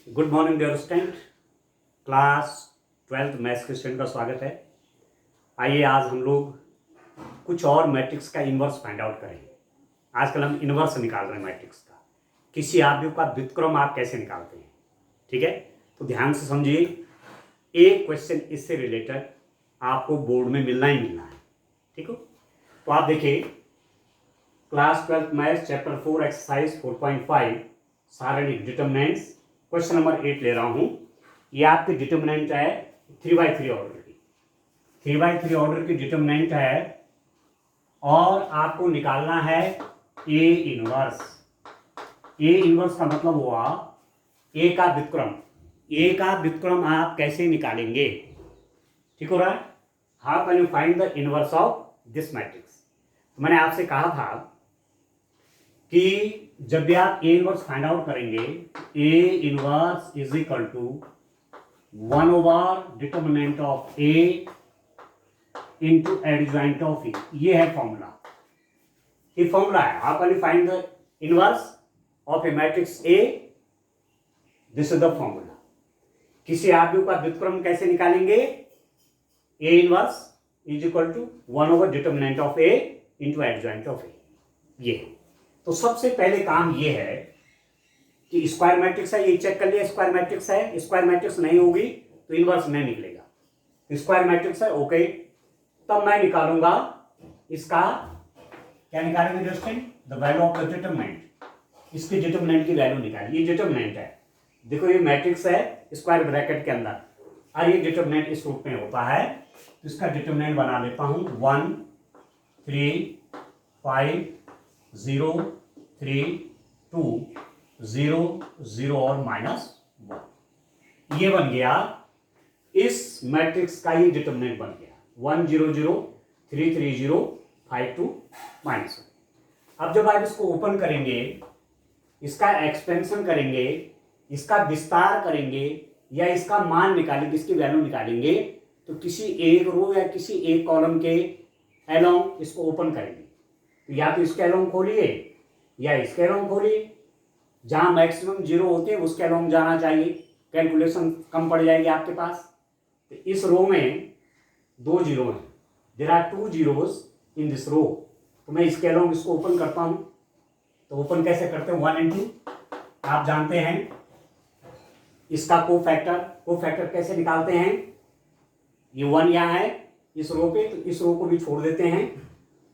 Good morning dear student. Class 12th maths के student का स्वागत है। आइए आज हम लोग कुछ और मैट्रिक्स का इन्वर्स फाइंड आउट करेंगे। आजकल हम इन्वर्स निकाल रहे हैं मैट्रिक्स का। किसी आव्यूह का व्युत्क्रम आप कैसे निकालते हैं, ठीक है। तो ध्यान से समझिए, एक क्वेश्चन इससे रिलेटेड आपको बोर्ड में मिलना ही मिलना है, ठीक हो। तो आप देखिए class 12th maths chapter 4 exercise 4.5 सारणिक डिटरमिनेंट्स क्वेश्चन नंबर 8 ले रहा हूं। ये आपकी डिटरमिनेंट है 3/3 ऑर्डर की। 3/3 ऑर्डर की डिटरमिनेंट है और आपको निकालना है ए इनवर्स। ए इनवर्स का मतलब हुआ ए का व्युत्क्रम। ए का व्युत्क्रम आप कैसे निकालेंगे, ठीक हो रहा है। How can you find the inverse of this matrix. तो मैंने आपसे कहा था कि जब भी आप ए इनवर्स फाइंड आउट करेंगे, A inverse is equal to 1/डिटर्मिनेंट of A into adjoint of A. ये है फॉर्मूला, ये फॉर्मूला है। How can you find the inverse of a matrix A, this is the formula. किसी आव्यूह का व्युत्क्रम कैसे निकालेंगे, A inverse is equal to 1/डिटर्मिनेंट of A into adjoint of A. ये तो सबसे पहले काम ये है कि स्क्वायर मैट्रिक्स है, ये चेक कर लिया स्क्वायर मैट्रिक्स है। स्क्वायर मैट्रिक्स नहीं होगी तो इनवर्स नहीं निकलेगा। स्क्वायर मैट्रिक्स है, ओके। तब मैं निकालूंगा इसका, क्या निकालेंगे दोस्तों, the value of the determinant. इसकी डिटरमिनेंट की वैल्यू निकालिए। ये डिटरमिनेंट है, देखो ये मैट्रिक्स है स्क्वायर ब्रैकेट के अंदर और ये डिटरमिनेंट इस रूप में होता है। तो इसका डिटरमिनेंट बना लेता हूं 1 3 5 0 3 2 0 0 और -1। ये बन गया इस मैट्रिक्स का, ये डिटरमिनेंट बन गया 1 0 0 3 3 0 5 2 -1। अब जब आप इसको ओपन करेंगे, इसका एक्सपेंशन करेंगे, इसका विस्तार करेंगे या इसका मान निकालेंगे, इसकी वैल्यू निकालेंगे, तो किसी एक रो या किसी एक कॉलम के अलोंग इसको ओपन करेंगे। तो या तो इसके अलोंग खोलिए या इसके अलोंग खोलिए। जहां मैक्सिमम जीरो होते हैं उसके अलोंग जाना चाहिए, कैलकुलेशन कम पड़ जाएगी आपके पास। तो इस रो में 2 जीरो हैं, there are 2 zeros in this row. तो मैं इसके अलोंग इसको ओपन करता हूं। तो ओपन कैसे करते हैं, 1 इंटू, आप जानते हैं इसका कोफैक्टर कैसे निकालते हैं। ये 1 यहाँ है इस रो पे, तो इस रो को भी छोड़ देते हैं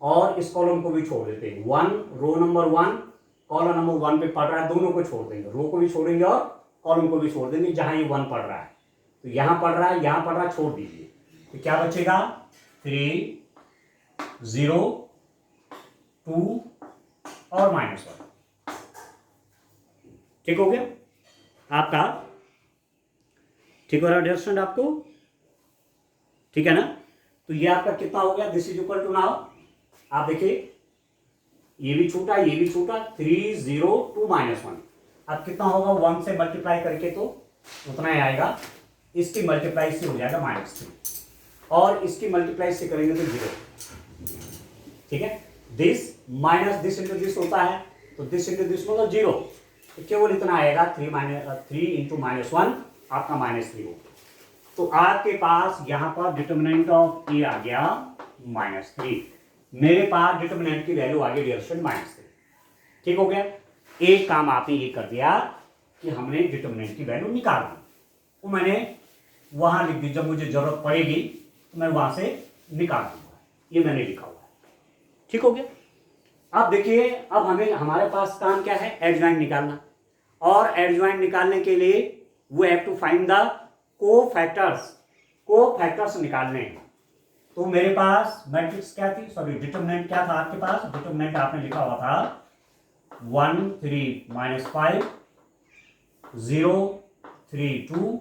और इस कॉलम को भी छोड़ देते हैं। 1 रो नंबर 1 कॉलम नंबर 1 पे पढ़ रहा है, दोनों को छोड़ देंगे, रो को भी छोड़ेंगे और कॉलम को भी छोड़ देंगे। जहां ये 1 पढ़ रहा है, तो यहां पढ़ रहा है, यहां पढ़ रहा है, छोड़ दीजिए। तो क्या बचेगा 3 0 2 और -1। ठीक हो गया आपका, ठीक हो रहा है स्टूडेंट आपको, ठीक है ना। तो ये आपका कितना हो गया, this is equal to, now आप देखिए ये भी छूटा, ये भी छूटा, 3 0 2 -1। अब कितना होगा, 1 से मल्टीप्लाई करके तो उतना ही आएगा। इसकी मल्टीप्लाई से हो जाएगा -3 और इसकी मल्टीप्लाई से करेंगे तो 0, ठीक है। This minus this into this होता है, तो दिस इंटू दिस मतलब 0। तो केवल इतना आएगा, 3 इंटू -1 आपका -3 होगा। तो आपके पास यहां पर डिटरमिनेंट ऑफ ए आ गया -3। मेरे पास डिटरमिनेंट की वैल्यू आ गई डियर स्टूडेंट -3। ठीक हो गया। एक काम आपने ये कर दिया कि हमने डिटरमिनेंट की वैल्यू निकाल दी, वो मैंने वहां लिख दी। जब मुझे जरूरत पड़ेगी तो मैं वहां से निकाल दूंगा, ये मैंने लिखा हुआ है। ठीक हो गया। अब देखिए, अब हमें, हमारे पास काम क्या है, एडजॉइंट निकालना। और एडजॉइंट निकालने के लिए वो have to find the cofactors निकालने हैं। तो मेरे पास मैट्रिक्स क्या थी, सॉरी डिटरमिनेंट क्या था आपके पास, डिटरमिनेंट आपने लिखा हुआ था 1 3 -5 0 3 2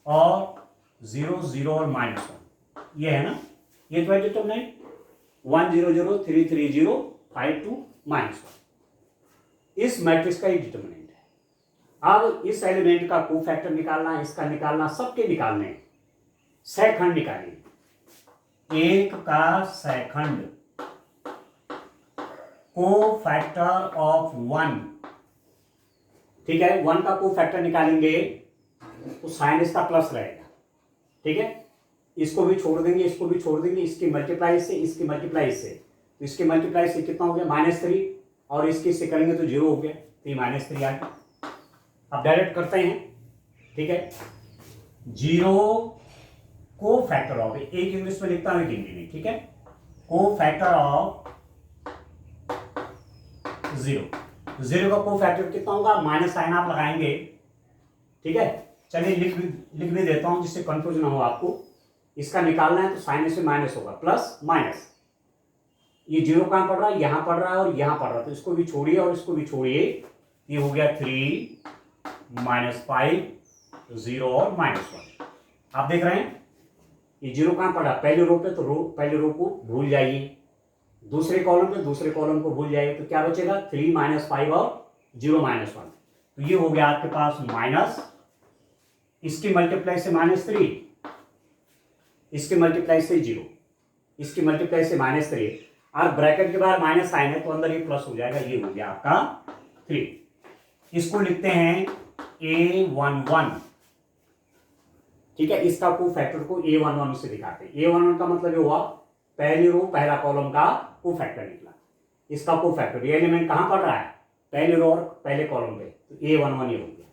और 0 0 और -1। ये है ना, ये तो है डिटरमिनेंट 1 0 0 3 3 0 5 2 -1। इस मैट्रिक्स का ही डिटरमिनेंट है। अब इस एलिमेंट का कोफैक्टर निकालना है, इसका निकालना, सबके निकालने हैं। सहखंड निकालिए, एक का सहखंड, कोफैक्टर ऑफ 1, ठीक है, 1 का को फैक्टर निकालेंगे तो साइन इसका प्लस रहेगा, ठीक है, इसको भी छोड़ देंगे, इसको भी छोड़ देंगे, इसकी मल्टीप्लाई से, इसकी मल्टीप्लाई से, तो इसकी मल्टीप्लाई से कितना हो गया -3 और इसके से करेंगे तो 0 हो गया, तो ये -3 आ गया। अब डायरेक्ट करते हैं, ठीक है, 0 को फैक्टर ऑफ, एक इंग्लिश में लिखता हूं एक हिंदी में, ठीक है, को फैक्टर ऑफ 0 का को फैक्टर कितना होगा, माइनस साइन आप लगाएंगे, ठीक है, चलिए लिख भी देता हूं जिससे कंफ्यूजन ना हो आपको। इसका निकालना है तो साइन से माइनस होगा, प्लस माइनस, ये 0 कहां पड़ रहा है, यहां पड़ रहा है और यहां पड़ रहा है, तो इसको भी छोड़िए और इसको भी छोड़िए, ये हो गया 3 -5 0 और -1। आप देख रहे हैं ये 0 कहां पड़ रहा है, पहले रो पे, तो पहले रो को भूल जाइए, दूसरे कॉलम पे दूसरे कॉलम को भूल जाइए, तो क्या बचेगा 3 -5 और 0 -1, तो ये हो गया आपके पास माइनस, इसकी मल्टीप्लाई से -3, इसके मल्टीप्लाई से 0, इसकी मल्टीप्लाई से -3 और ब्रैकेट के बाद माइनस साइन है तो अंदर ये प्लस हो जाएगा, ये हो गया आपका 3। इसको लिखते हैं A11, ठीक है, इसका को फैक्टर को A11 से दिखाते हैं। A11 का मतलब ये हुआ पहली रो पहला कॉलम का को फैक्टर निकला, इसका को फैक्टर, ये एलिमेंट कहां पड़ रहा है, पहले रो और पहले कॉलम पे, तो A11 ये हो गया।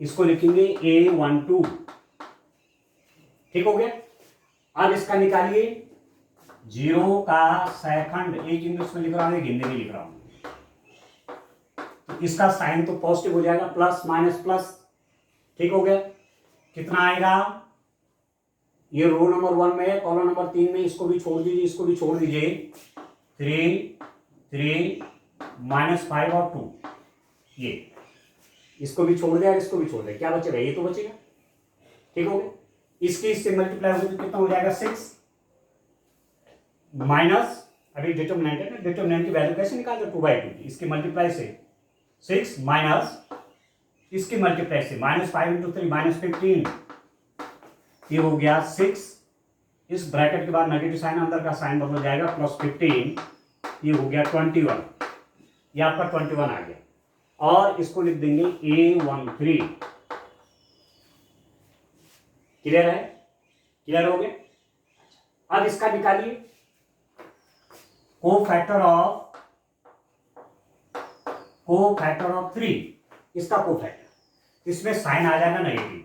इसको लिखेंगे A12, ठीक हो गया। अब इसका निकालिए 0 का सेकंड, एक इंग्लिश में लिख रहा हूं एक हिंदी में लिख रहा हूं, तो इसका साइन तो पॉजिटिव हो जाएगा, प्लस माइनस प्लस, ठीक हो गया। कितना आएगा, ये रो नंबर 1 में है, कॉलम नंबर 3 में, इसको भी छोड़ दीजिए, इसको भी छोड़ दीजिए, 3 -5 और 2, ये इसको भी छोड़ दिया और इसको भी छोड़ दिया, क्या बचेगा, ये तो बचेगा, ठीक हो गया। इसकी इससे मल्टीप्लाई होगी तो कितना हो जाएगा 6 माइनस, अभी डिटरमिनेंट है ना, डिटरमिनेंट की वैल्यू कैसे निकालते, 2/2, इसकी मल्टीप्लाई से 6 माइनस इसकी मल्टीप्लाई से -5 × 3 -15, ये हो गया 6, इस ब्रैकेट के बाद नेगेटिव साइन, अंदर का साइन बदल जाएगा, +15, ये हो गया 21, ये आपका 21 आ गया। और इसको लिख देंगे A13, क्लियर है, क्लियर हो गया। अब इसका निकालिए को फैक्टर ऑफ 3, इसका को फैक्टर, इसमें साइन आ जाएगा negative,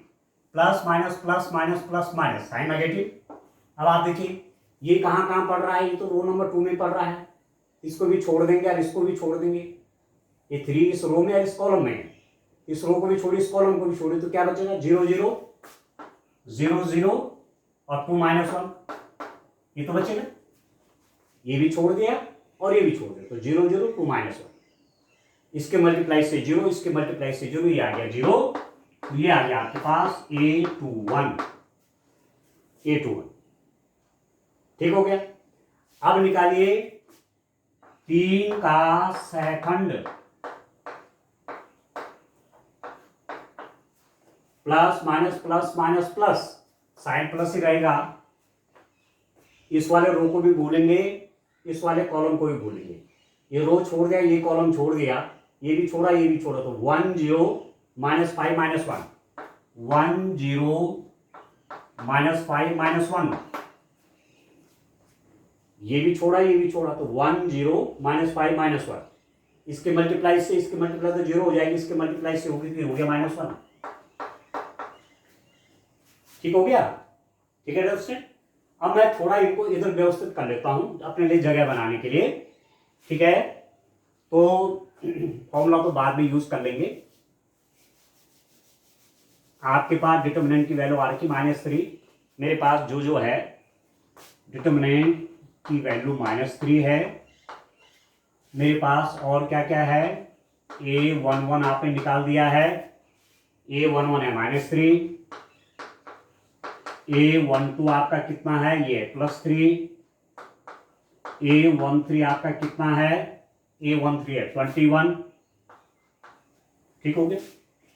plus minus plus minus plus minus, sign negative. अब आप देखिए ये कहां कहां पड़ रहा है, ये तो रो नंबर 2 में पड़ रहा है, इसको भी छोड़ देंगे और इसको भी छोड़ देंगे, ये 3 इस रो में और इस कॉलम में है, इस रो को भी छोड़िए, इस कॉलम को भी छोड़िए, तो क्या बचेगा 0 0 0 0 और 2 -1, ये तो बचेगा, ये भी छोड़ दिया और ये भी छोड़ दिया, तो 0 0 2 -1, इसके मल्टीप्लाई से 0, इसके मल्टीप्लाई से 0, ये आ गया 0, तो ये आ गया आपके पास A21, ठीक हो गया। अब निकालिए 3 का second, plus minus plus minus plus, sign plus ही रहेगा, इस वाले रो को भी भूलेंगे, इस वाले कॉलम को भी भूलेंगे, ये रो छोड़ दिया, ये कॉलम छोड़ दिया, ये भी छोड़ा, ये भी छोड़ा, तो 1 0 -5 -1, 1 0 -5 -1, ये भी छोड़ा, ये भी छोड़ा, तो 1 0 -5 -1, इसके मल्टीप्लाई से इसके मल्टीप्लाई तो 0 हो जाएगी, इसके मल्टीप्लाई से होगी तो हो गया -1, ठीक हो गया, ठीक है दोस्तों। अब मैं थोड़ा इनको इधर व्यवस्थित कर लेता हूं अपने लिए जगह बनाने के लिए, ठीक है, तो फॉर्मूला तो बाद में यूज कर लेंगे। आपके पास डिटरमिनेंट की वैल्यू आ रही थी -3, मेरे पास जो है डिटरमिनेंट की वैल्यू -3 है, मेरे पास और क्या क्या है, A11 आपने निकाल दिया है, A11 है -3, A12 आपका कितना है, ये +3, A13 आपका कितना है, A13 है 21, ठीक हो गया।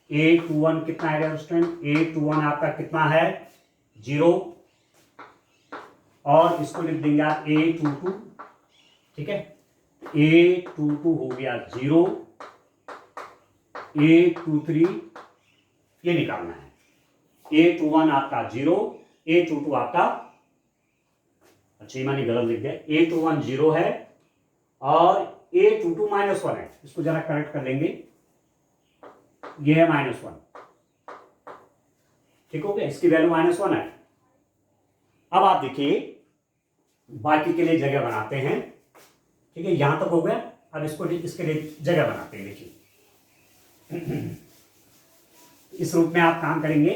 A21 कितना है स्टूडेंट, A21 आपका कितना है 0, और इसको लिख देंगे आप A22, ठीक है, A22 हो गया 0, A23 ये निकालना है। A21 आपका 0, A22 आपका, अच्छा ये मैंने गलत लिख दिया, A21 0 है और A22 -1 है। इसको जरा करेक्ट कर लेंगे, ये है -1, ठीक हो गया, इसकी वैल्यू -1 है। अब आप देखिए बाकी के लिए जगह बनाते हैं, ठीक है, यहां तक हो गया। अब इसको इसके लिए जगह बनाते हैं। देखिए इस रूप में आप काम करेंगे,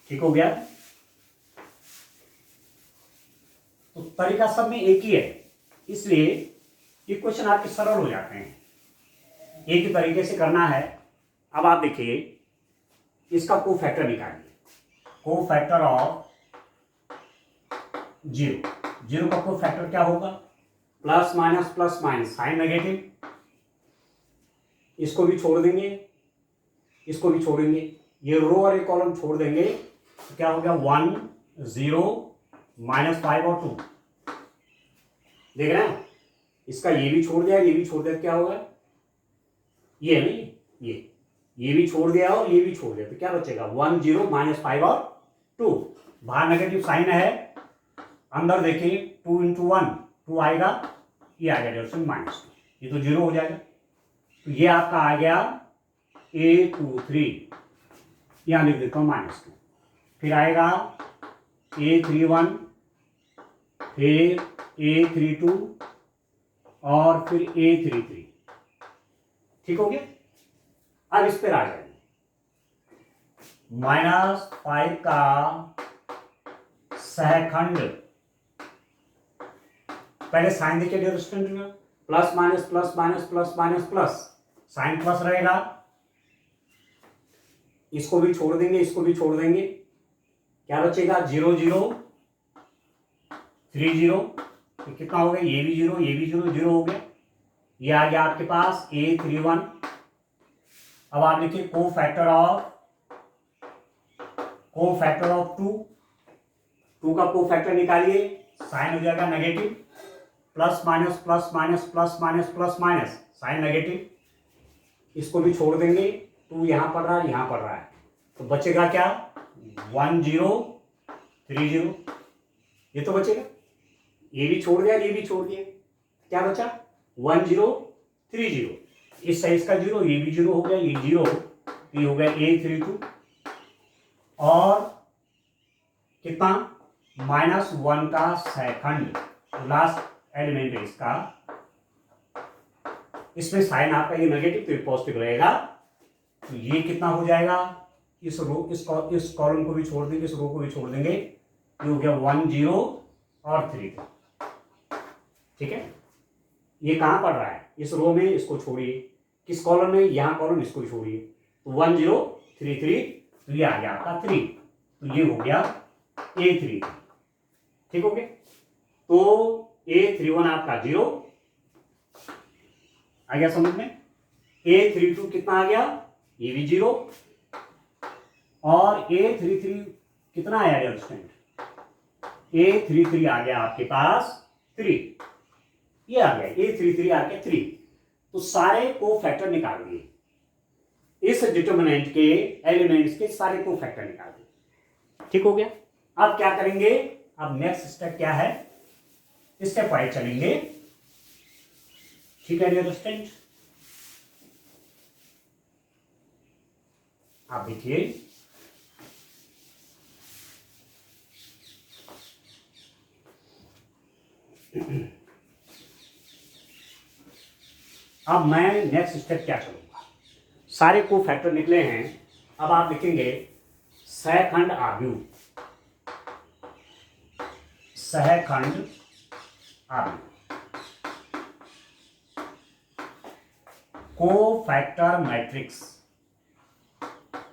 ठीक हो गया। तो तरीका सब में एक ही है, इसलिए ये क्वेश्चन आपके सरल हो जाते हैं। एक ही तरीके से करना है। अब आप देखिए इसका को फैक्टर निकालिए, को फैक्टर ऑफ 0 का को फैक्टर क्या होगा, प्लस माइनस साइन नेगेटिव। इसको भी छोड़ देंगे, इसको भी छोड़ेंगे, ये रो और एक कॉलम छोड़ देंगे, तो क्या हो गया 1 0 -5 और 2। देख रहे हैं, इसका ये भी छोड़ दिया, ये भी छोड़ दिया, क्या होगा, ये नहीं, ये भी छोड़ दिया और ये भी छोड़ दिया, तो क्या बचेगा 1 0 -5 और 2। बाहर नेगेटिव साइन है, अंदर देखिए 2 × 1 2 आएगा, ये आ गया -2, ये तो 0 हो जाएगा। तो ये आपका आ गया A23, यहां लिख देता हूं -2। फिर आएगा A31, फिर A32 और फिर A33, ठीक हो गया। अब इस पर आ जाएंगे, -5 का सहखंड, पहले साइन देखिए dear student, plus minus plus, sign plus रहेगा, इसको भी छोड़ देंगे, इसको भी छोड़ देंगे, क्या बचेगा 0 0 3 0, तो कितना हो गया, ये भी 0 ये भी 0 हो गया। ये आ गया आपके पास A31। अब आप लिखिए को फैक्टर ऑफ 2 का को फैक्टर निकालिए, साइन हो जाएगा negative, plus minus sign negative, इसको भी छोड़ देंगे, 2 यहां पड़ रहा है, यहां पड़ रहा है, तो बचेगा क्या 1 0 3 0, ये तो बचेगा। ये भी छोड़ दिया, ये भी छोड़ दिया, क्या बचा 1 0 3 0, इस साइज का 0, ये भी 0 हो गया, ये 0, ये हो गया A32 और कितना -1 का सहखंड, लास्ट एलिमेंट है इसका, इसमें साइन आपका ये नेगेटिव तो ये पॉजिटिव रहेगा, तो ये कितना हो जाएगा, इस कॉलम को भी छोड़ देंगे, इस रो को भी छोड़ देंगे, ये हो गया 1 0 और 3, ठीक है। ये कहां पड़ रहा है, इस रो में, इसको छोड़िए, किस कॉलम में, यहां कॉलम, इसको छोड़िए, तो 1 0 3 3, तो ये आ गया आपका 3, तो ये हो गया A3, ठीक हो गया। तो A31 आपका 0 आ गया समझ में, A32 कितना आ गया, ये भी 0 और A33 कितना आया डियर स्टूडेंट, A33 आ गया आपके पास 3, ये आ गया A33 आ गया 3। तो सारे को फैक्टर निकाल दिए, इस डिटरमिनेंट के एलिमेंट्स के सारे को फैक्टर निकाल दिए, ठीक हो गया। अब क्या करेंगे, अब नेक्स्ट स्टेप क्या है, स्टेप वाइज चलेंगे, ठीक है डियर स्टूडेंट। आप देखिए अब मैं नेक्स्ट स्टेप क्या करूंगा, सारे को फैक्टर निकले हैं, अब आप लिखेंगे सहखंड आव्यूह, सहखंड आव्यूह, को फैक्टर मैट्रिक्स।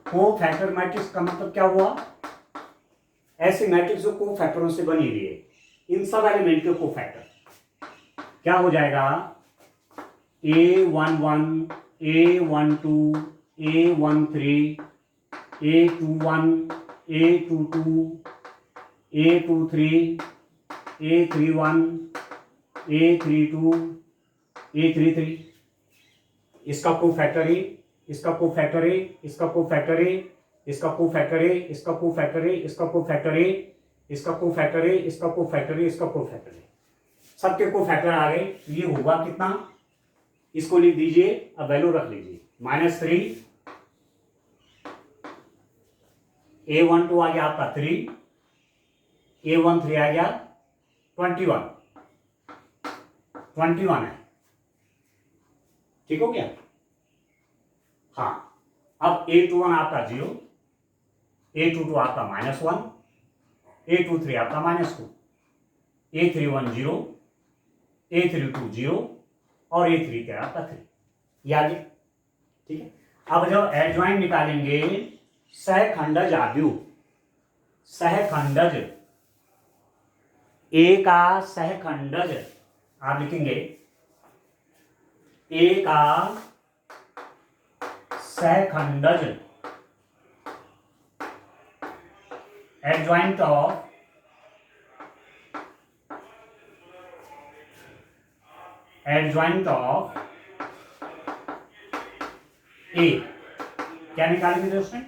को फैक्टर मैट्रिक्स का मतलब क्या हुआ, ऐसे मैट्रिक्स जो को फैक्टरों से बनी हुई है, इन सब एलिमेंट के को फैक्टर क्या हो जाएगा, A11 A12 A13 A21 A22 A23 A31 A32 A33, इसका कोफैक्टर ए, इसका कोफैक्टर ए, इसका कोफैक्टर ए, इसका कोफैक्टर ए, इसका कोफैक्टर ए, इसका कोफैक्टर ए, इसका कोफैक्टर ए, इसका कोफैक्टर ए, इसका कोफैक्टर ए, सबके कोफैक्टर आ गए। ये होगा कितना, इसको लिख दीजिए, अब वैल्यू रख लीजिए -3, A12 आ गया आपका 3, A13 आ गया 21 है, ठीक हो गया। हाँ, अब A21 आपका 0, A22 आपका -1, A23 आपका -2, A31 0, A32 0 और A33 आपका 3, ये आ गया, ठीक है। अब जब एडजॉइंट निकालेंगे, सहखंडज आव्यूह, सहखंडज ए का सहखंडज आप लिखेंगे, ए का सहखंडज एडजॉइंट ऑफ ए, क्या निकालेंगे दोस्तों,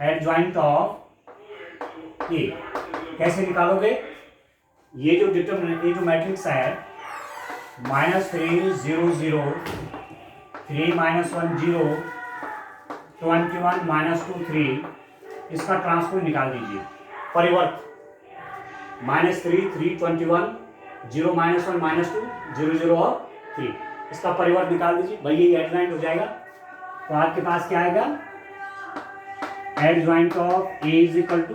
एडजॉइंट ऑफ ए। कैसे निकालोगे, ये जो डिटरमिनेंट, ये जो मैट्रिक्स है -3 0 0 3 -1 0 21 -2 3, इसका ट्रांसपोज निकाल दीजिए, परिवर्त -3 3 21 0 -1 -2 0 0 और 3, इसका परिवर्त निकाल दीजिए भाई, ये एडजॉइंट हो जाएगा। तो आपके पास क्या आएगा, adjoint of A is equal to,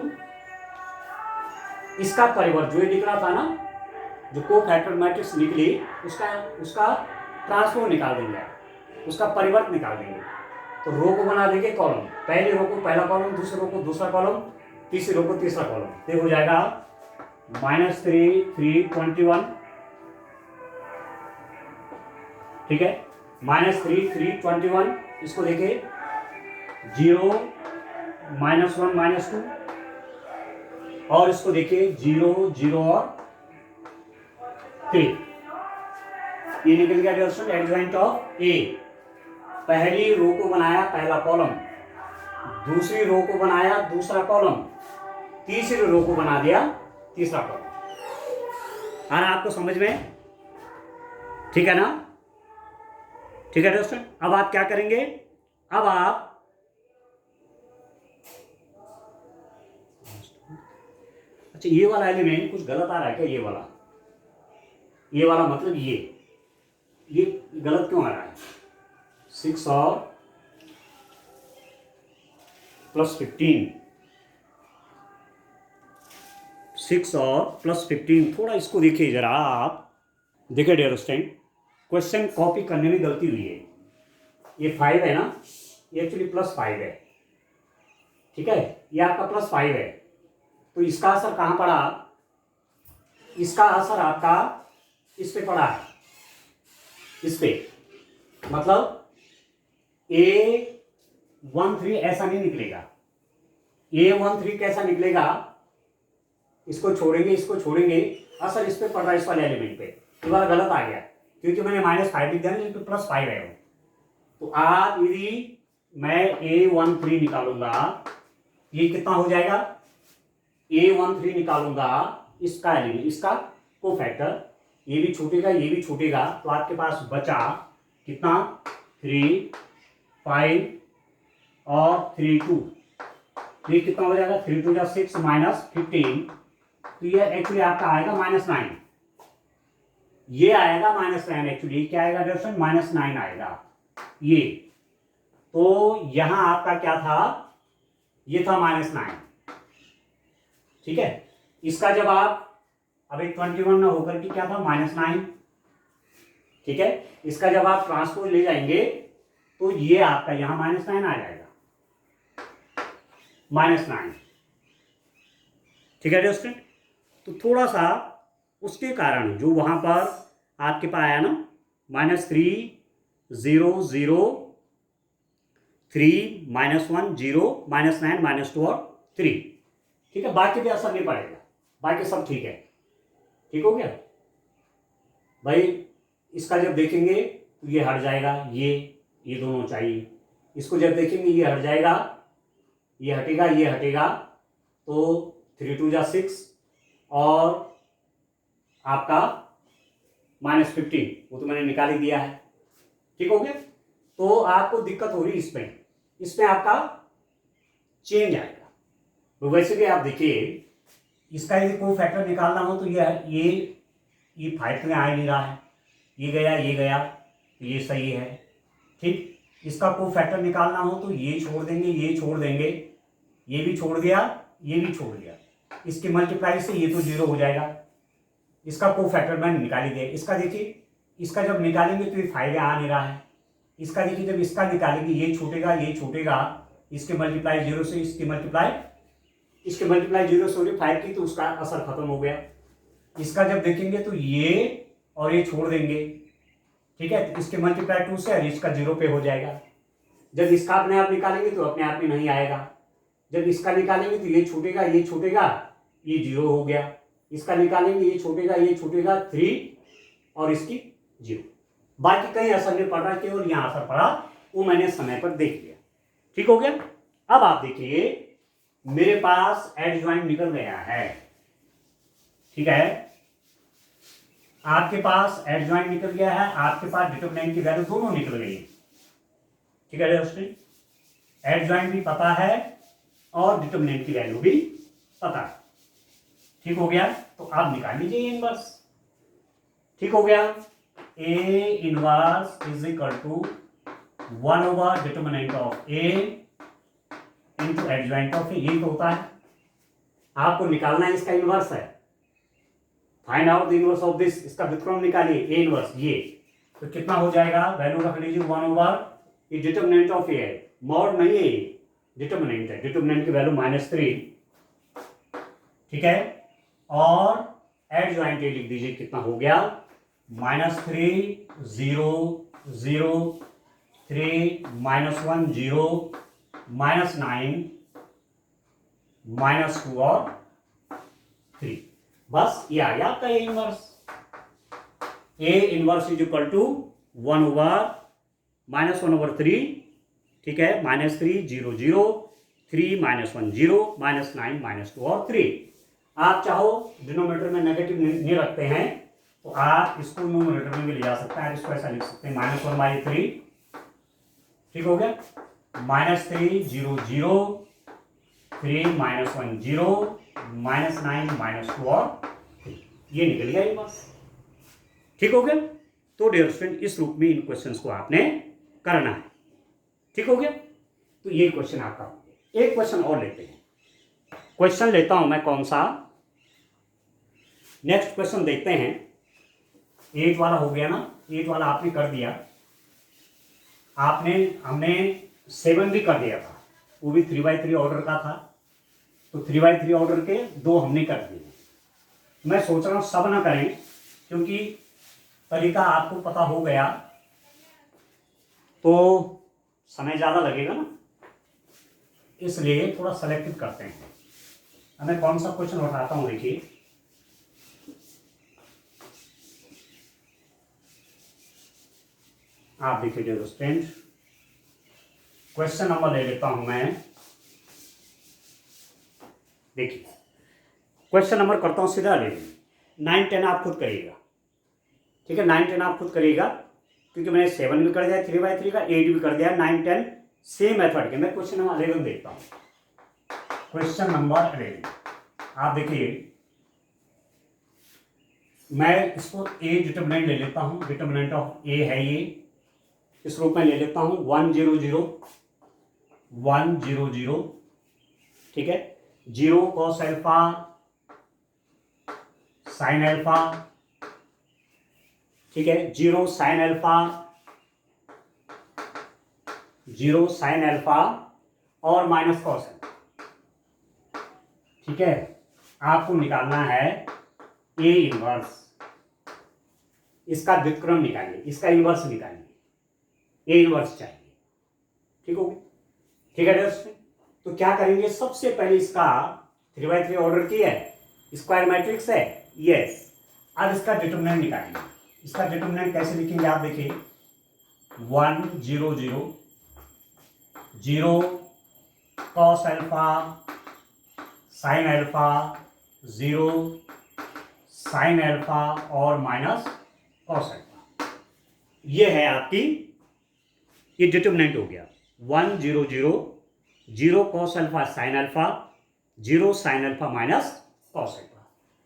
इसका परिवर्त जो ये दिख रहा था ना, जो कोफैक्टर मैट्रिक्स निकली, उसका ट्रांसपोज निकाल देंगे, उसका परिवर्त निकाल देंगे। तो रो को बना देंगे कॉलम, पहले रो को पहला कॉलम, दूसरे रो को दूसरा कॉलम, तीसरी रो को तीसरा कॉलम, तो हो जाएगा -3 3 21, ठीक है, -3 3 21, इसको देखिए 0 -1 -2, और इसको देखिए 0 0 और 3, ये निकल गया डायरेक्शन एडजॉइंट ऑफ ए। पहली रो को बनाया पहला कॉलम, दूसरी रो को बनाया दूसरा कॉलम, तीसरी रो को बना दिया तीसरा कॉलम। आ रहा आपको समझ में, ठीक है ना, ठीक है दोस्तों। अब आप क्या करेंगे, अब आप अच्छा, ये वाला एलिमेंट कुछ गलत आ रहा है क्या, ये वाला मतलब ये गलत क्यों आ रहा है, 6 और +15, 6 और +15, थोड़ा इसको देखिए जरा आप, देखिए डियर स्टूडेंट, क्वेश्चन कॉपी करने में गलती हुई है। ये 5 है ना, ये एक्चुअली +5 है, ठीक है, ये आपका +5 है, तो इसका असर कहाँ पड़ा, इसका असर आपका इस पे पड़ा है, इस पे, मतलब A13 ऐसा नहीं निकलेगा। A13 कैसा निकलेगा, इसको छोड़ेंगे, इसको छोड़ेंगे, असर इस पे पड़ रहा है, इस वाले एलिमेंट पे, ये वाला गलत आ गया क्योंकि मैंने -5 लिख दिया, लेकिन +5 है। तो आप यदि मैं A13 निकालूंगा, ये कितना हो जाएगा, A13 निकालूंगा, इसका एलिमेंट, इसका कोफैक्टर, ये भी छूटेगा, ये भी छूटेगा, तो आपके पास बचा कितना, 3 5 और 3 2, ये कितना हो जाएगा, 3 2 जा 6 -15, तो ये एक्चुअली आपका आएगा -9, ये आएगा -9, एक्चुअली क्या आएगा दर्शन, -9 आएगा ये। तो यहां आपका क्या था, ये था -9, ठीक है। इसका जब आप अब 21 में होकर के क्या था, -9, ठीक है। इसका जब आप ट्रांसपोज ले जाएंगे तो ये आपका यहां -9 आ जाएगा, -9, ठीक है दोस्तों। तो थोड़ा सा उसके कारण जो वहां पर आपके पास आया ना, -3 0 0 3 -1 0 -9 -2 और 3, ठीक है, बाकी पे असर नहीं पड़ेगा, बाकी सब ठीक है, ठीक हो गया भाई। इसका जब देखेंगे तो ये हट जाएगा, ये ये दोनों चाहिए। इसको जब देखेंगे ये हट जाएगा, ये हटेगा, ये हटेगा, तो 3 2 जा 6 और आपका -15, वो तो मैंने निकाल ही दिया है। ठीक हो गया। तो आपको दिक्कत हो रही है इसमें आपका चेंज आएगा। तो वैसे भी आप देखिए, इसका यदि कोई फैक्टर निकालना हो तो ये 5 में आ नहीं रहा है, ये गया तो ये सही है। ठीक, इसका कोई फैक्टर निकालना हो तो ये छोड़ देंगे, ये छोड़ देंगे, ये भी छोड़ दिया, ये भी छोड़ दिया, इसके मल्टीप्लाई से ये तो 0 हो जाएगा। इसका कोई फैक्टर मैंने निकाल ही दिया। इसका देखिए, इसका जब निकालेंगे तो ये 5 आ नहीं रहा है। इसका देखिए, जब इसका निकालेंगे ये छूटेगा, इसके मल्टीप्लाई 0 से, इसके मल्टीप्लाई 0 से हो रही 5 की, तो उसका असर खत्म हो गया। इसका जब देखेंगे तो ये और ये छोड़ देंगे, ठीक है, तो इसके मल्टीप्लाई 2 से और इसका 0 पे हो जाएगा। जब इसका अपने आप निकालेंगे तो अपने आप में नहीं आएगा। जब इसका निकालेंगे तो ये छूटेगा, ये 0 हो गया। इसका निकालेंगे, ये छूटेगा 3 और इसकी 0। बाकी कहीं असर नहीं पड़ रहा, केवल यहां असर पड़ा, वो मैंने समय पर देख लिया। ठीक हो गया। अब आप देखिए, मेरे पास एडजॉइंट निकल गया है। ठीक है, आपके पास एडजॉइंट निकल गया है, आपके पास डिटरमिनेंट की वैल्यू दोनों निकल गई। ठीक है दोस्तों, एडजॉइंट भी पता है और डिटरमिनेंट की वैल्यू भी पता है। ठीक हो गया। तो आप निकाल लीजिए इनवर्स। ठीक हो गया। A inverse is equal to 1 determinant of A into adjoint of A। यही तो होता है, आपको निकालना है, इसका इनवर्स है। Find out the inverse of this, इसका व्युत्क्रम निकालिए, A इनवर्स ये, तो कितना हो जाएगा, वैल्यू रख लीजिए 1 ये डिटरमिनेंट ऑफ A है, मॉड नहीं है, डिटरमिनेंट है, डिटरमिनेंट की वैल्यू -3। ठीक है, और एडजॉइंट A लिख दीजिए, कितना हो गया, -3 0 0 3 -1 0 -9 -2 और 3। बस ये आ गया आपका A inverse. A inverse is equal to 1/-1/3। ठीक है, -3 0 0 3 -1 0 -9 -2 और 3। आप चाहो डिनोमिनेटर में नेगेटिव नहीं रखते हैं तो आप इसको न्यूमरेटर में भी ले जा सकते हैं। इसको ऐसा लिख सकते हैं -1/3। ठीक हो गया, -3 0 0 3 -1 0 -9 -2 और 3। ये निकल गया इनवर्स। ठीक हो गया। तो डियर स्टूडेंट, इस रूप में इन क्वेश्चंस को आपने करना है। ठीक हो गया। तो ये क्वेश्चन आपका। एक क्वेश्चन और लेते हैं। क्वेश्चन लेता हूं मैं, कौन सा, नेक्स्ट क्वेश्चन देखते हैं। 8 वाला हो गया ना, 8 वाला आपने कर दिया, हमने 7 भी कर दिया था, वो भी 3/3 ऑर्डर का था, तो 3/3 ऑर्डर के 2 हमने कर दिए। मैं सोच रहा हूं सब ना करें, क्योंकि तरीका आपको पता हो गया तो समय ज़्यादा लगेगा ना, इसलिए थोड़ा सेलेक्टिव करते हैं। अब मैं कौन सा क्वेश्चन उठाता हूं, देखिए, आप देखिए डियर स्टूडेंट, क्वेश्चन नंबर ले लेता हूं मैं। देखिए, क्वेश्चन नंबर करता हूं सीधा, ले 9 10 आप खुद करिएगा। ठीक है, 9 10 आप खुद करिएगा, क्योंकि मैंने 7 भी कर दिया 3/3 का, 8 भी कर दिया, 9 10 सेम मेथड के। मैं क्वेश्चन नंबर 11 देखता हूँ। क्वेश्चन नंबर 11 आप देखिए, मैं इसको A डिटरमिनेंट ले लेता हूँ, डिटरमिनेंट ऑफ A है ये, इस रूप में ले लेता हूँ 1 0 0 1 0 0। ठीक है, 0 cos अल्फा साइन अल्फा, ठीक है, 0 साइन अल्फा 0 साइन अल्फा और माइनस कॉस अल्फा। ठीक है, आपको निकालना है A इनवर्स, इसका व्युत्क्रम निकालिए, इसका इनवर्स निकालिए, A इनवर्स चाहिए। ठीक हो गया। ठीक है दोस्तों, तो क्या करेंगे, सबसे पहले इसका 3/3 ऑर्डर की है, स्क्वायर मैट्रिक्स है, यस। अब इसका डिटरमिनेंट निकालेंगे। इसका डिटरमिनेंट कैसे लिखेंगे, आप देखिए, 1 0 0 0 cos alpha sin alpha 0 sin alpha और माइनस cos अल्फा। ये है आपकी, ये डिटर्मिनेंट हो गया 1 0 0 0 cos alpha sin alpha 0 sin alpha minus cos alpha.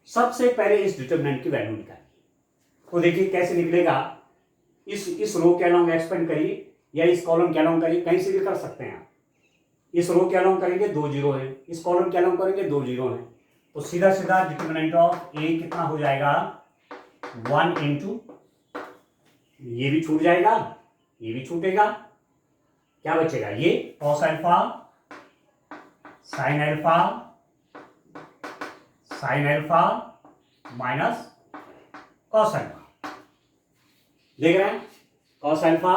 सबसे पहले इस डिटर्मिनेंट की वैल्यू निकालिए। तो देखिए कैसे निकलेगा। इस रो के अलोंग एक्सपेंड करिए या इस कॉलम के अलोंग करिए, कहीं से भी कर सकते हैं आप। इस रो के अलोंग करेंगे 2 जीरो है, इस कॉलम के अलोंग करेंगे 2 जीरो है, तो सीधा सीधा डिटर्मिनेंट ऑफ ए कितना हो जाएगा 1 इंटू, ये भी छूट जाएगा, ये भी छूटेगा, क्या बचेगा ये cos alpha sin alpha minus cos alpha. देख रहे हैं cos अल्फा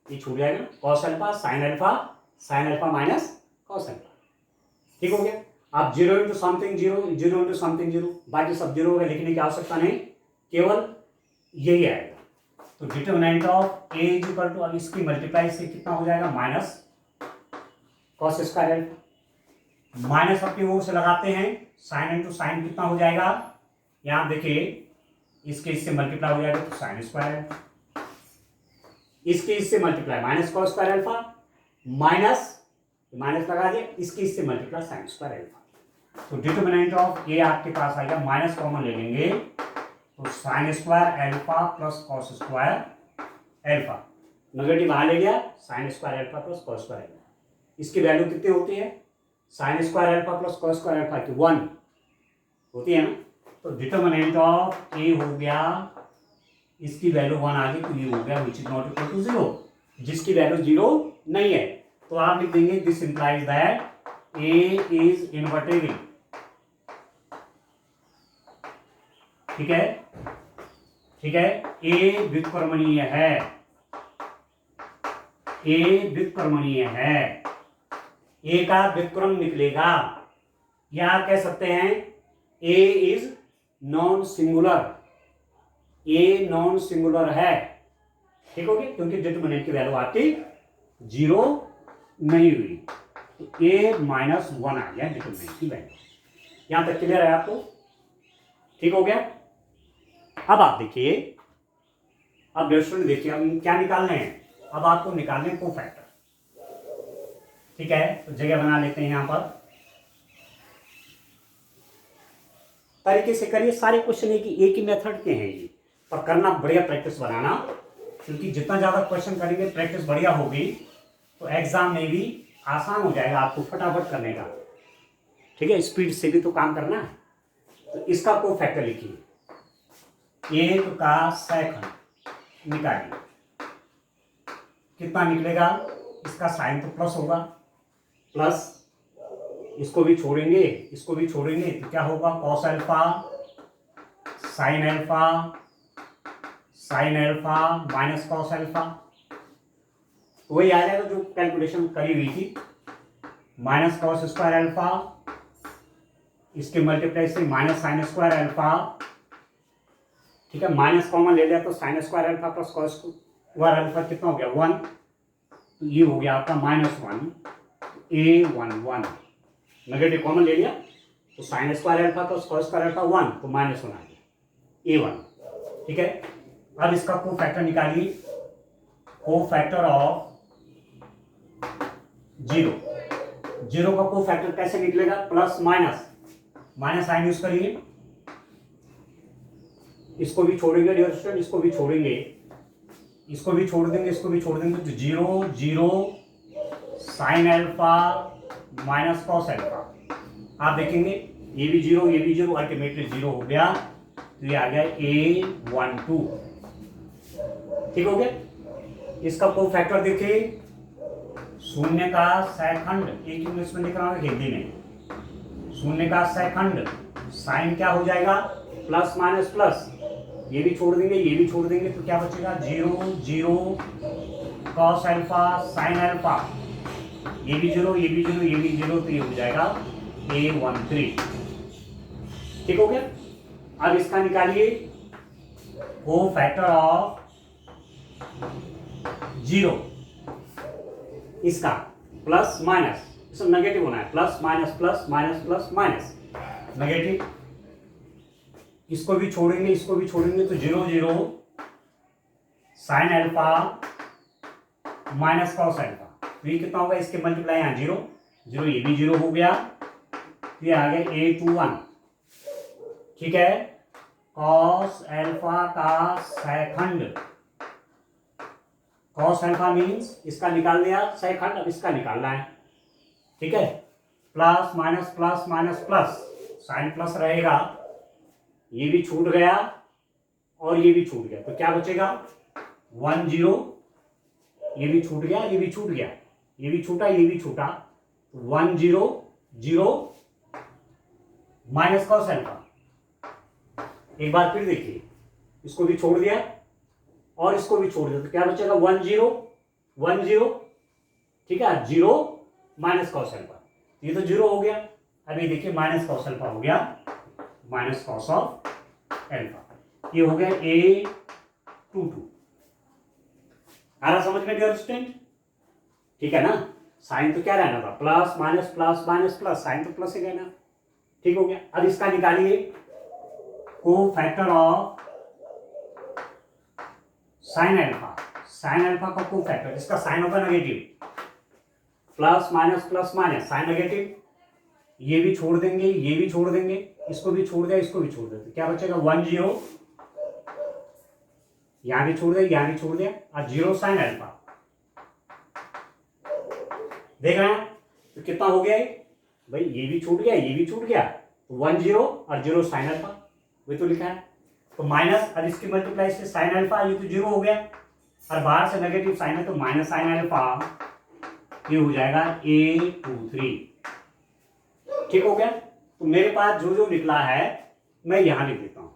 ये छूट जाएगा, cos alpha sin alpha minus cos alpha. ठीक हो गया। आप 0 इंटू समथिंग 0 0 इंटू समथिंग 0, बाकी सब 0 होगा, लिखने की आवश्यकता नहीं, केवल यही आएगा। तो determinant of A is equal to, अब इसकी मल्टीप्लाई से कितना हो जाएगा minus cos square alpha, minus अपनी ओर से लगाते हैं, साइन इंटू साइन कितना हो जाएगा, यहां देखिए इसके इससे मल्टीप्लाई हो जाएगा तो साइन स्क्वायर अल्फा, इसके इससे multiply minus cos square alpha, minus लगा दिया, इसके इससे मल्टीप्लाई साइन स्क्वायर अल्फा। तो डिटर्मिनेंट ऑफ ए आपके पास आएगा, माइनस कॉमन ले लेंगे तो sine square alpha plus cos square alpha, negative बाहर ले गया, sine square alpha plus cos square alpha. इसकी वैल्यू कितनी होती है, sine square alpha plus cos square alpha की 1 होती है ना। तो डिटर्मिनेंट ऑफ ए हो गया, इसकी वैल्यू 1 आ गई तो ये हो गया which is not equal to 0, जिसकी वैल्यू 0 नहीं है। तो आप लिख देंगे this implies that A is invertible. ठीक है, ठीक है, ए व्युत्क्रमणीय है, ए व्युत्क्रमणीय है, ए का व्युत्क्रम निकलेगा, या आप कह सकते हैं A is non singular, A non singular है। ठीक हो गया, क्योंकि डिटर्मिनेंट की वैल्यू आपकी 0 नहीं हुई, तो ए माइनस 1 आ गया डिटर्मिनेंट की वैल्यू। यहां तक क्लियर है आपको, ठीक हो गया। अब आप देखिए, अब स्टूडेंट देखिए हम क्या निकाल रहे हैं, अब आपको निकालने कोफैक्टर। ठीक है, तो जगह बना लेते हैं यहां पर, तरीके से करिए। सारे क्वेश्चन एक ही मेथड के हैं ये, पर करना बढ़िया प्रैक्टिस बनाना, क्योंकि जितना ज्यादा क्वेश्चन करेंगे प्रैक्टिस बढ़िया होगी तो एग्जाम में भी आसान हो जाएगा आपको फटाफट करने का। ठीक है, स्पीड से भी तो काम करना है। तो इसका कोफैक्टर लिखिए, 1 का सेकंड निकालिए, कितना निकलेगा, इसका साइन तो प्लस होगा, प्लस इसको भी छोड़ेंगे, इसको भी छोड़ेंगे तो क्या होगा cos alpha sine alpha minus cos alpha, वही आ जाएगा जो कैलकुलेशन करी हुई थी, माइनस cos स्क्वायर अल्फा, इसके मल्टीप्लाई से माइनस साइन स्क्वायर अल्फा। ठीक है, माइनस कॉमन ले लिया तो sine square alpha plus cos square alpha कितना हो गया 1, तो ये हो गया आपका -1 a11, नेगेटिव कॉमन ले लिया तो sine square alpha plus cos square alpha 1, तो -1 आ गया a1। ठीक है, अब इसका कोफैक्टर निकालिए, कोफैक्टर ऑफ 0 का कोफैक्टर कैसे निकलेगा, प्लस माइनस साइन यूज करिए, इसको भी छोड़ेंगे डियर स्टूडेंट, इसको भी छोड़ेंगे, इसको भी छोड़ देंगे, इसको भी छोड़ देंगे, तो 0 sine alpha minus cos alpha. आप देखेंगे ये भी 0 अल्टीमेटली 0 हो गया, तो ये आ गया a12। ठीक हो गया। इसका कोफैक्टर देखिए, शून्य का सेकंड, एक इंग्लिश में लिख रहा हूं हिंदी में, शून्य का सेकंड साइन क्या हो जाएगा प्लस माइनस प्लस, ये भी छोड़ देंगे, ये भी छोड़ देंगे, तो क्या बचेगा 0 cos अल्फा साइन अल्फा, ये भी 0 ये भी 0 ये भी 0, तो ये हो जाएगा a13। ठीक हो गया। अब इसका निकालिए कोफैक्टर ऑफ जीरो, इसका प्लस माइनस, इसमें नेगेटिव होना है, plus minus plus minus plus minus negative, इसको भी छोड़ेंगे इसको भी छोड़ेंगे तो zero zero sine alpha minus cos alpha, तो ये कितना होगा, इसके मल्टीप्लाई यहाँ जीरो जीरो, ये भी जीरो हो गया, ये आ गया a21, ठीक है। कॉस अल्फा का सेकंड, कॉस अल्फा मीन्स इसका निकाल लिया सेकंड, अब इसका निकालना है, ठीक है। Plus minus plus, sign plus रहेगा, ये भी छूट गया और ये भी छूट गया, तो क्या बचेगा 1 0, ये भी छूट गया ये भी छूट गया, ये भी छूटा ये भी छूटा, 1 0 0 माइनस कॉस अल्फा। एक बार फिर देखिए, इसको भी छोड़ दिया और इसको भी छोड़ दिया, तो क्या बचेगा 1 0 1 0, ठीक है, 0 माइनस कॉस अल्फा, ये तो 0 हो गया। अभी देखिए माइनस कॉस अल्फा हो गया, माइनस कॉस ऑफ अल्फा, ये हो गया a22। आ रहा समझ में डियर स्टूडेंट, ठीक है ना। साइन तो क्या रहना था, प्लस माइनस प्लस, साइन तो प्लस ही रहना, ठीक हो गया। अब इसका निकालिए cofactor of sine alpha, sine alpha का को फैक्टर, इसका साइन होगा negative, plus minus sign negative, ये भी छोड़ देंगे ये भी छोड़ देंगे, इसको भी छोड़ दिया इसको भी छोड़ दिया, तो क्या बचेगा 1 0, यहां भी छोड़ दिया यहां भी छोड़ दिया, और 0 साइन अल्फा, देख रहे हैं तो कितना हो गया भाई, ये भी छूट गया ये भी छूट गया, 1 0 और 0 साइन अल्फा, वही तो लिखा है। तो माइनस, अब इसकी मल्टीप्लाई से साइन अल्फा, ये तो 0 हो गया, और बाहर से नेगेटिव साइन है तो माइनस साइन अल्फा, ये हो जाएगा a23, ठीक हो गया। तो मेरे पास जो जो निकला है मैं यहां लिख देता हूं,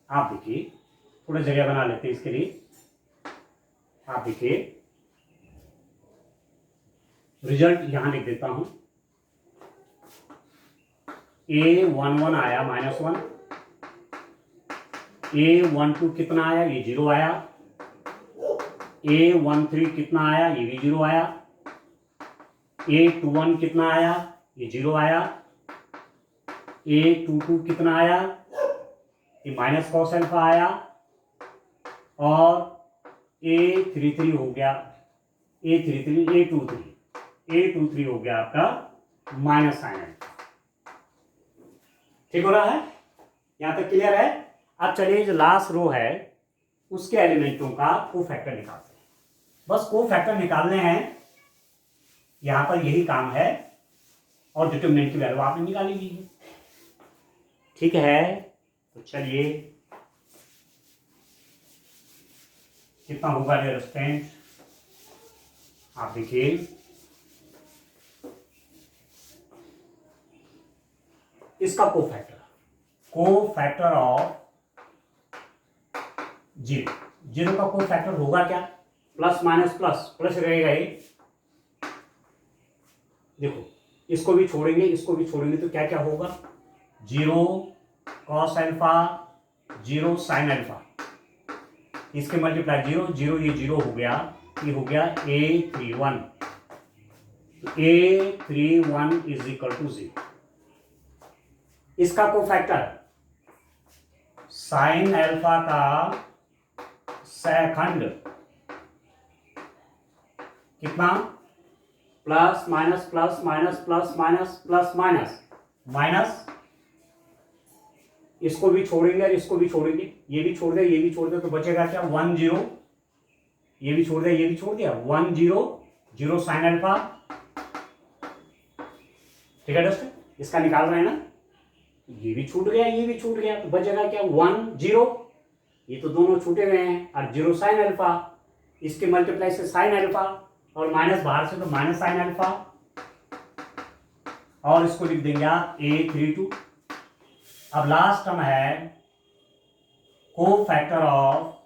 आप देखिए, थोड़ा जगह बना लेते हैं इसके लिए, आप देखिए रिजल्ट यहां लिख देता हूं, a11 आया -1, a12 कितना आया, ये 0 आया, a13 कितना आया, ये भी 0 आया, a21 कितना आया, ये 0 आया, a22 कितना आया, ये माइनस कॉस अल्फा आया, और a33 हो गया, a23 हो गया आपका माइनस साइन अल्फा, ठीक हो रहा है, यहां तक क्लियर है। अब चलिए जो लास्ट रो है उसके एलिमेंटों का को फैक्टर निकालते हैं, बस को फैक्टर निकालने हैं, यहां पर यही काम है, और डिटरमिनेंट की वैल्यू आपने निकाली ली है, ठीक है। तो चलिए कितना होगा डियर स्टूडेंट, आप देखिए, इसका को फैक्टर ऑफ 0 का को फैक्टर होगा क्या, प्लस माइनस प्लस रहेगा ये, देखो इसको भी छोड़ेंगे तो क्या क्या होगा, 0 कॉस अल्फा 0 साइन अल्फा, इसके मल्टीप्लाई 0 0, ये 0 हो गया, ये हो गया a31, a31 is equal to 0। इसका को फैक्टर साइन अल्फा का सेकंड कितना, प्लस माइनस, इसको भी छोड़ेंगे और इसको भी छोड़ेंगे, ये भी छोड़ दिया ये भी छोड़ दिया, तो बचेगा क्या 1 0, ये भी छोड़ दिया ये भी छोड़ दिया, 1 0 0 साइन अल्फा, ठीक है दोस्तों, इसका निकाल रहे हैं ना, ये भी छूट गया ये भी छूट गया, तो बचेगा क्या 1 0, ये तो दोनों छूटे हुए हैं, और 0 साइन अल्फा, इसके मल्टीप्लाई से साइन अल्फा, और माइनस बाहर से तो माइनस साइन अल्फा, और इसको लिख देंगे आप a32। अब लास्ट टर्म है को फैक्टर ऑफ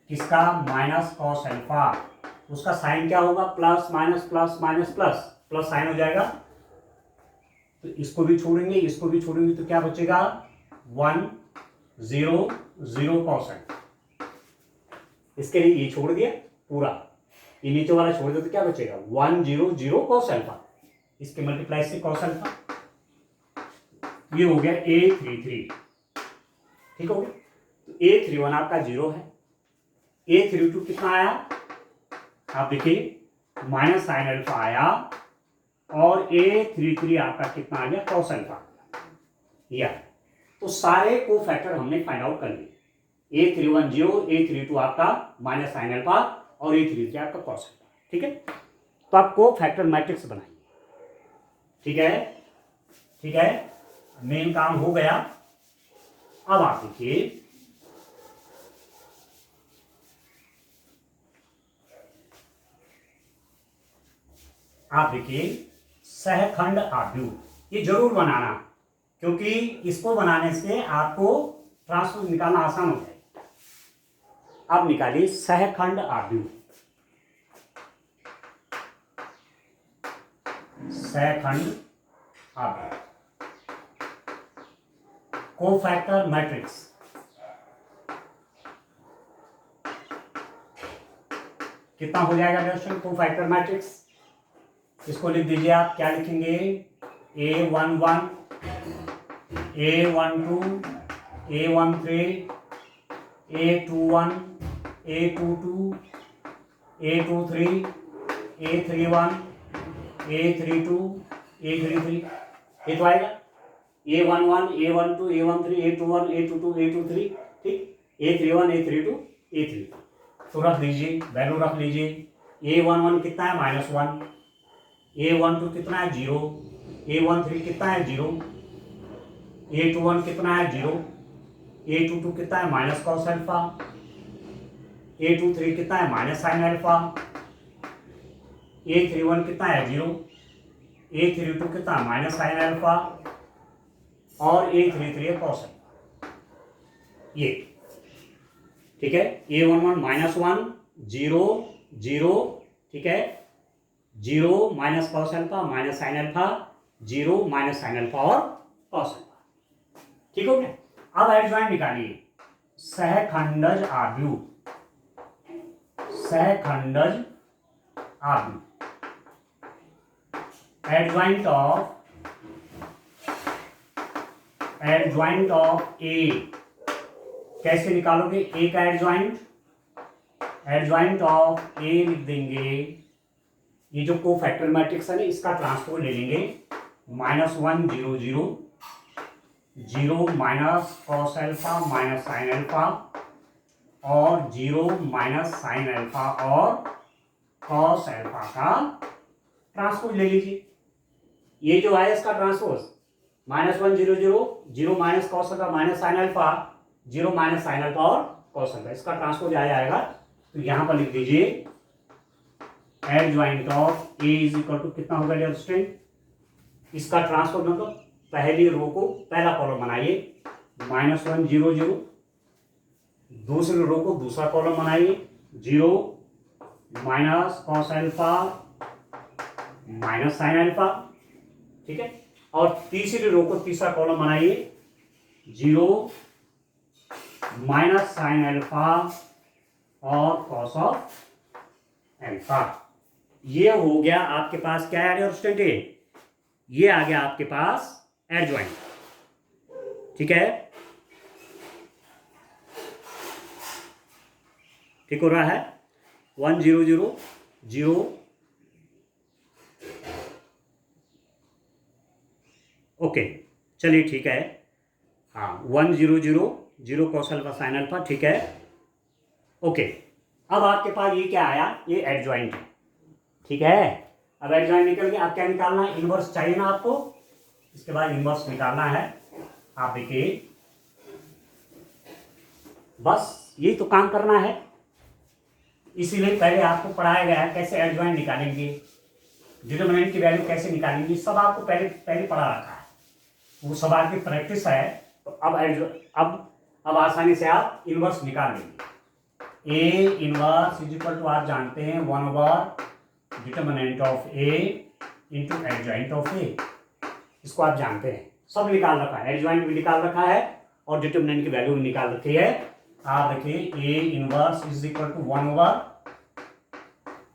किसका, माइनस कॉस अल्फा, उसका साइन क्या होगा, प्लस माइनस प्लस साइन हो जाएगा, तो इसको भी छोड़ेंगे तो क्या बचेगा 1 0 0 कॉस अल्फा, इसके लिए ये छोड़ दिया पूरा, ये नीचे वाला छोड़ दिया तो क्या बचेगा 100 कॉस अल्फा, इसके मल्टीप्लाई से कॉस अल्फा, ये हो गया A33, ठीक हो गया। तो A31 आपका 0 है, A32 कितना आया आप देखिए माइनस साइन अल्फा आया, और A33 आपका कितना आ गया कॉस अल्फा या। तो सारे को फैक्टर हमने फाइंड आउट कर लिए, A31 0, A32 आपका माइनस साइन अल्फा और A33 आपका कॉस अल्फा, ठीक है। तो आप को फैक्टर मैट्रिक्स बनाइए, ठीक है, ठीक है, मेन काम हो गया। अब आप देखिए सहखंड आव्यूह, ये जरूर बनाना, क्योंकि इसको बनाने से आपको ट्रांसपोज निकालना आसान हो जाएगा। अब निकालिए सहखंड आव्यूह, सहखंड आव्यूह, कोफैक्टर मैट्रिक्स, कितना हो जाएगा क्वेश्चन कोफैक्टर मैट्रिक्स, इसको लिख दीजिए आप, क्या लिखेंगे A11 A12 A13 A21 A22 A23 A31 A32 A33, ये तो आएगा A11 A12 A13 A21 A22 A23, ठीक, A31 A32 A33, तो रख दीजिए, वैल्यू रख लीजिए। A11 कितना है -1, A12 कितना है 0, A13 कितना है 0, A21 कितना है 0, A22 कितना है माइनस कॉस अल्फा, A23 कितना है माइनस साइन अल्फा, A31 कितना है 0, A32 कितना है माइनस साइन अल्फा, और A33 है कॉस अल्फा, ये ठीक है। A11 -1 0 0, ठीक है, 0 minus cos alpha minus sine alpha, 0 minus sine alpha और कॉस अल्फा, ठीक हो गया। अब एडजॉइंट निकालिए, सहखंडज आव्यूह, सहखंडज आव्यूह, एडजॉइंट ऑफ ए, कैसे निकालोगे ए का एडजॉइंट, एडजॉइंट ऑफ ए लिख देंगे, ये जो कोफैक्टर मैट्रिक्स है ना इसका ट्रांसपोज ले लेंगे, -1 0 0 0 minus cos alpha minus sine alpha, और 0 माइनस साइन अल्फा और कॉस अल्फा का ट्रांसपोज ले लीजिए। ये जो है इसका transpose -1 0 0 0 minus cos alpha minus sine alpha, 0 minus sine alpha और कॉस अल्फा, इसका ट्रांसपोज आएगा। तो यहां पर लिख दीजिए adjoint of A is equal to कितना होगा डियर स्टूडेंट, इसका ट्रांसपोज मतलब पहली रो को पहला कॉलम बनाइए -1 0 0, दूसरी रो को दूसरा कॉलम बनाइए 0 minus cos alpha minus sine alpha, ठीक है, और तीसरी रो को तीसरा कॉलम बनाइए 0 माइनस साइन अल्फा और कॉस ऑफ अल्फा। ये हो गया आपके पास क्या है स्टूडेंट, ये आ गया आपके पास एडजॉइंट, ठीक है, ठीक हो रहा है 1 0 0 0, ओके चलिए ठीक है, हाँ 1 0 0 0 कॉस अल्फा साइन अल्फा, ठीक है, ओके। अब आपके पास ये क्या आया, ये एडजॉइंट है, ठीक है। अब एडजॉइंट निकल गया, अब क्या निकालना है, इनवर्स चाहिए ना आपको, इसके बाद इनवर्स निकालना है। आप देखिए बस यही तो काम करना है, इसीलिए पहले आपको पढ़ाया गया है कैसे एडजॉइंट निकालेंगे, डिटरमिनेंट की वैल्यू कैसे निकालेंगे, सब आपको पहले पढ़ा रखा है, वो सब आपकी प्रैक्टिस है। तो अब आसानी से आप इनवर्स निकाल लेंगे। A inverse is equal to आप जानते हैं 1/, determinant of A into adjoint of A, इसको आप जानते हैं, सब निकाल रखा है, एडजॉइंट भी निकाल रखा है और डिटरमिनेंट की वैल्यू भी निकाल रखी है। आप देखिए A inverse is equal to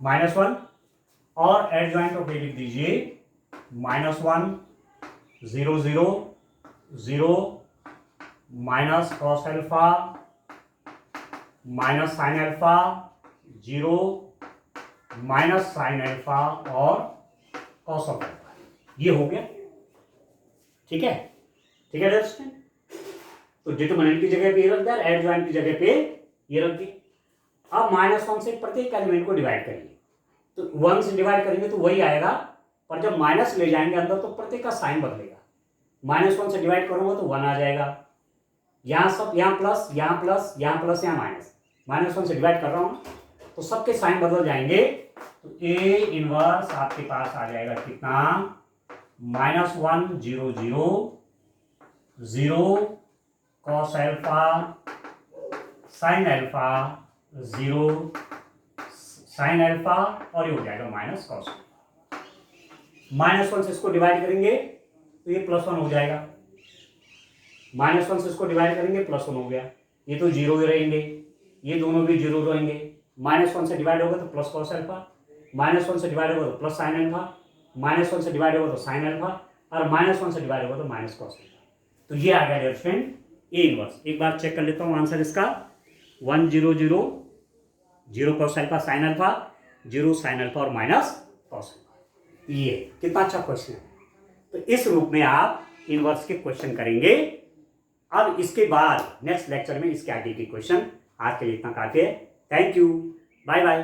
1/-1 और एडजॉइंट ऑफ ए लिख दीजिए -1 0 0 0 minus cos alpha minus sine alpha 0 minus sine alpha और कॉस ऑफ अल्फा। ये हो गया, ठीक है दोस्तों। तो डिटरमिनेंट की जगह पे ये रख दिया, एडजॉइंट की जगह पे ये रख दिया। अब -1 से प्रत्येक एलिमेंट को डिवाइड करेंगे, तो 1 से डिवाइड करेंगे तो वही आएगा, पर जब माइनस ले जाएंगे अंदर तो प्रत्येक का साइन बदलेगा। -1 से डिवाइड करूंगा तो 1 आ जाएगा, यहाँ प्लस यहाँ प्लस यहाँ प्लस यहाँ माइनस, -1 से डिवाइड कर रहा हूं तो सबके साइन बदल जाएंगे। तो ए इनवर्स आपके पास आ जाएगा कितना, -1 0 0 0 cos alpha sine alpha 0 sign alpha और ये हो जाएगा माइनस कॉस। -1 से इसको डिवाइड करेंगे तो ये +1 हो जाएगा, -1 से इसको डिवाइड करेंगे +1 हो गया, ये तो 0 ही रहेंगे, ये दोनों भी 0 रहेंगे। -1 से डिवाइड होगा तो प्लस कॉस अल्फा, -1 से डिवाइड होगा तो प्लस साइन अल्फा, -1 से डिवाइड होगा तो साइन अल्फा और -1 से डिवाइड होगा तो माइनस कॉस अल्फा। तो ये आ गया डियर फ्रेंड ए इनवर्स। एक बार चेक कर लेता हूँ आंसर इसका, 1 0 0 0 cos alpha sine alpha 0 sign alpha और माइनस कॉस अल्फा। ये कितना अच्छा क्वेश्चन है। तो इस रूप में आप इनवर्स के क्वेश्चन करेंगे। अब इसके बाद नेक्स्ट लेक्चर में इसके आगे के क्वेश्चन। आज के लिए इतना काफी है। Thank you, bye bye.